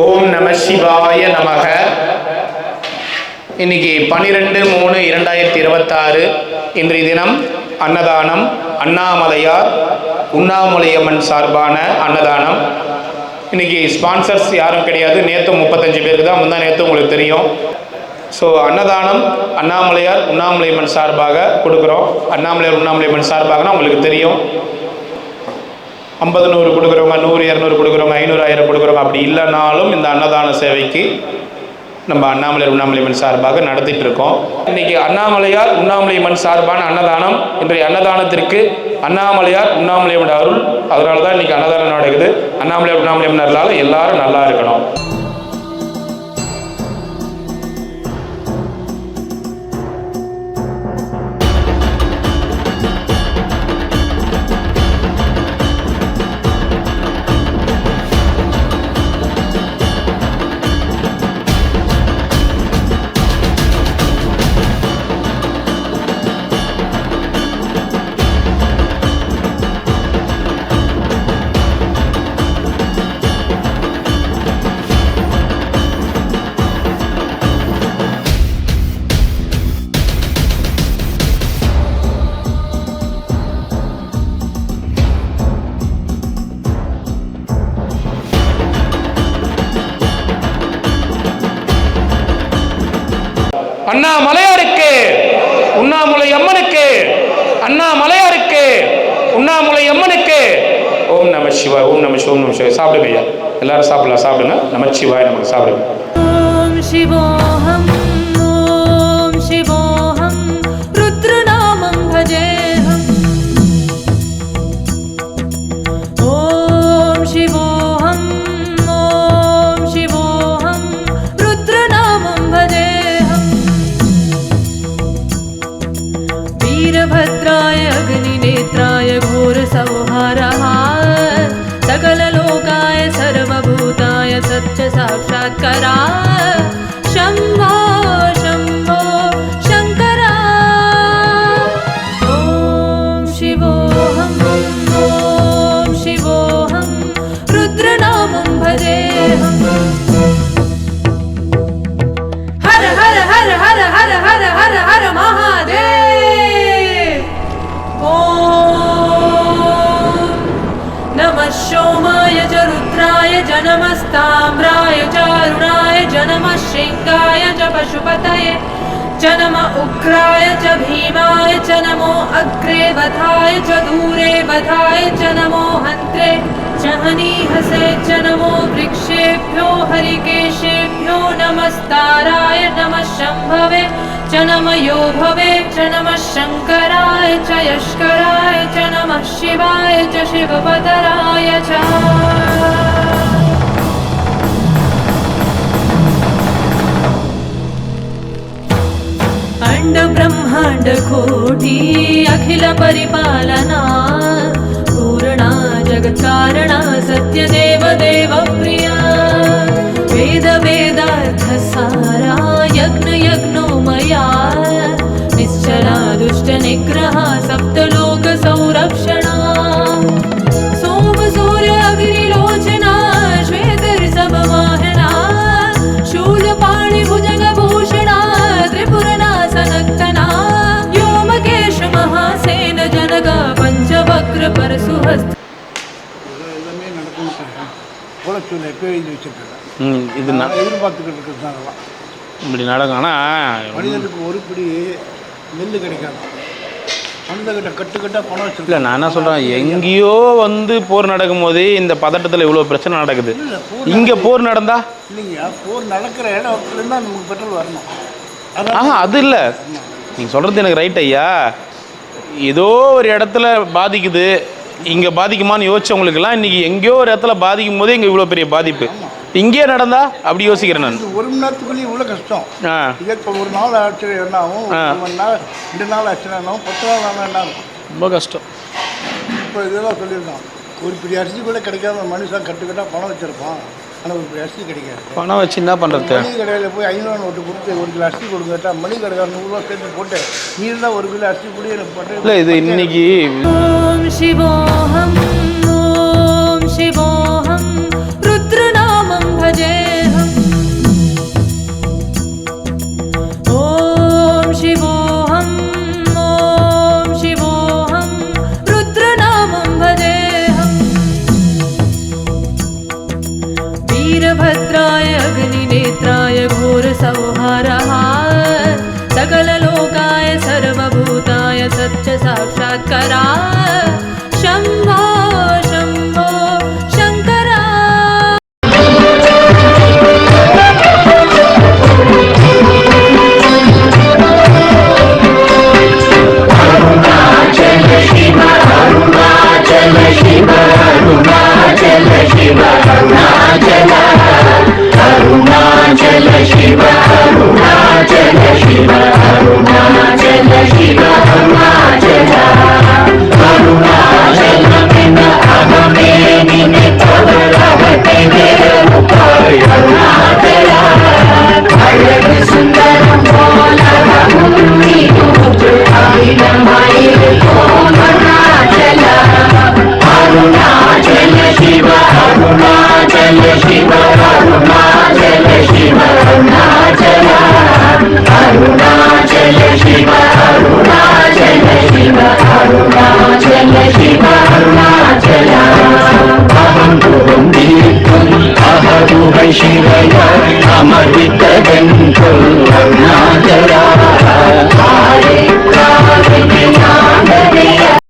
ஓம் நம சிவாய நமக. இன்னைக்கு 12/3/2026 இன்றைய தினம் அன்னதானம். அண்ணாமலையார் உண்ணாமுலையம்மன் சார்பான அன்னதானம். இன்னைக்கு ஸ்பான்சர்ஸ் யாரும் கிடையாது. நேற்று 35 பேருக்கு தான், முந்தா நேற்று உங்களுக்கு தெரியும். ஸோ அன்னதானம் அண்ணாமலையார் உண்ணாமுலையம்மன் சார்பாக கொடுக்குறோம். அண்ணாமலையார் உண்ணாமுலையம்மன் சார்பாகனா உங்களுக்கு தெரியும். 50 100 கொடுக்குறவங்க, 100 200 கொடுக்குறவங்க, 500 1000 கொடுக்குறவங்க, அப்படி இல்லைனாலும் இந்த அன்னதான சேவைக்கு நம்ம அண்ணாமலையார் உண்ணாமுலையம்மன் சார்பாக நடத்திட்டு இருக்கோம். இன்னைக்கு அண்ணாமலையார் உண்ணாமுலையம்மன் சார்பான அன்னதானம். இன்றைய அன்னதானத்திற்கு அண்ணாமலையார் உண்ணாமுலையம்மன் அருள். அதனால தான் இன்னைக்கு அன்னதானம் நடக்குது. அண்ணாமலையார் உண்ணாமுலையம்மன் அருளால் எல்லாரும் நல்லா இருக்கணும். அண்ணாமலையாருக்கு உண்ணாமுலையம்மனுக்கு, அண்ணாமலையாருக்கு உண்ணாமுலையம்மனுக்கு ஓம் நம சிவாய். ஓம் நம சிவாய். ஓம் நம சிவாய். சாப்பிடுங்க ஐயா, எல்லாரும் சாப்பிடலாம். சாப்பிடுங்க. நம சிவாய். நமக்கு சாப்பிடுங்க. ஓம் சிவோஹம் ஓம் சிவோஹம் ருத்ரநாமம் பஜேஹம். ஓம் சிவோஹம் ஓம் சிவோஹம் ருத்ரநாமம் பஜேஹம். वीरभद्राय अग्निनेत्राय घोरसंहारः सकललोकाय सर्वभूताय सत्यसाक्षात्कारा शम्भो शम्भो शङ्करा. ॐ शिवोऽहम् ॐ शिवोऽहं रुद्रनामं भजेऽहम्. हर हर हर हर हर हर हर हर महादेव. नमः सोमाय च रुद्राय च नमस्ताम्राय च अरुणाय च नमः शृङ्गाय च पशुपतये च नमः उग्राय च भीमाय च नमो अग्रे वधाय च दूरे वधाय च नमो हन्त्रे च हनीहसे च नमो वृक्षेभ्यो हरिकेशेभ्यो नमस्ताराय नमः शम्भवे च नमः योभवे च नमः शङ्कराय च यष्कराय च नमः शिवाय च शिवपतराय च. अंड ब्रह्मांड कोटि अखिल परिपालना पूर्णा जगत्कारणा सत्यदेव देव प्रिया वेद वेदार्थ सारा यज्ञ यज्ञोमया निश्चला दुष्ट निग्रहा सप्तलोक संरक्षणा सोम सूर्य अग्निलोचना श्वेतऋषभवाहना शूलपाणि भुजगभूषणा त्रिपुरनाशनक्तना व्योमकेश महासेन जनगा पंचवक्र परशुहस्त. இது எதிர்பார்த்துக்கிட்டு இருக்கிறதுனால இப்படி நடக்கும். ஆனால் மனிதனுக்கு ஒரு பிடி நெல் கிடைக்காது. மனிதர்கிட்ட கட்டுக்கட்டாக பணம் வச்சு இல்லை, நான் என்ன சொல்கிறேன், எங்கேயோ போர் நடக்கும் போது இந்த பதட்டத்தில் இவ்வளோ பிரச்சனை நடக்குது. இங்கே போர் நடந்தா இல்லைங்க, போர் நடக்கிற இடத்துலேருந்து நமக்கு பெட்ரோல் வரணும். அது இல்லை, நீங்கள் சொல்கிறது எனக்கு ரைட் ஐயா. ஏதோ ஒரு இடத்துல பாதிக்குது, இங்கே பாதிக்குமான்னு யோசிச்சவங்களுக்கெல்லாம் இன்றைக்கி எங்கேயோ ஒரு இடத்துல பாதிக்கும் போது இங்கே இவ்வளோ பெரிய பாதிப்பு இங்கேயே நடந்தா அப்படி யோசிக்கிறேன் நான். ஒரு மணி நேரத்துக்குள்ளேயும் இவ்வளோ கஷ்டம். இதே இப்போ ஒரு நாள் ஆச்சு என்ன ஆகும், 2 நாள் 2 நாள் ஆச்சுன்னா என்ன ஆகும், 10 நாள் ஆனால் என்ன ஆகும், ரொம்ப கஷ்டம். இப்போ இதெல்லாம் சொல்லியிருக்கான். ஒரு பெரிய அரிசி கூட கிடைக்காத மனுஷன் கட்டுக்கட்டாக பணம் வச்சுருப்பான். ஆனால் ஒரு பெரிய அரிசி கிடைக்காது. பணம் வச்சு என்ன பண்ணுறது? மளிகை கடையில் போய் 500 நோட்டு கொடுத்து 1 கிலோ அரிசி கொடுங்கட்டா மளிகை கடைக்கார 100 ரூபா சேர்த்து போட்டு நீ தான் 1 கிலோ அரிசி கூட எனக்கு போட்டு இல்லை. இது இன்னைக்கு ஓம் शिवोऽहं रुद्रनामं भजे। शङ्करा शम्भो शम्भो शङ्करा शिवया अमृतगन्धो अरुणाचला हरे कारुण्या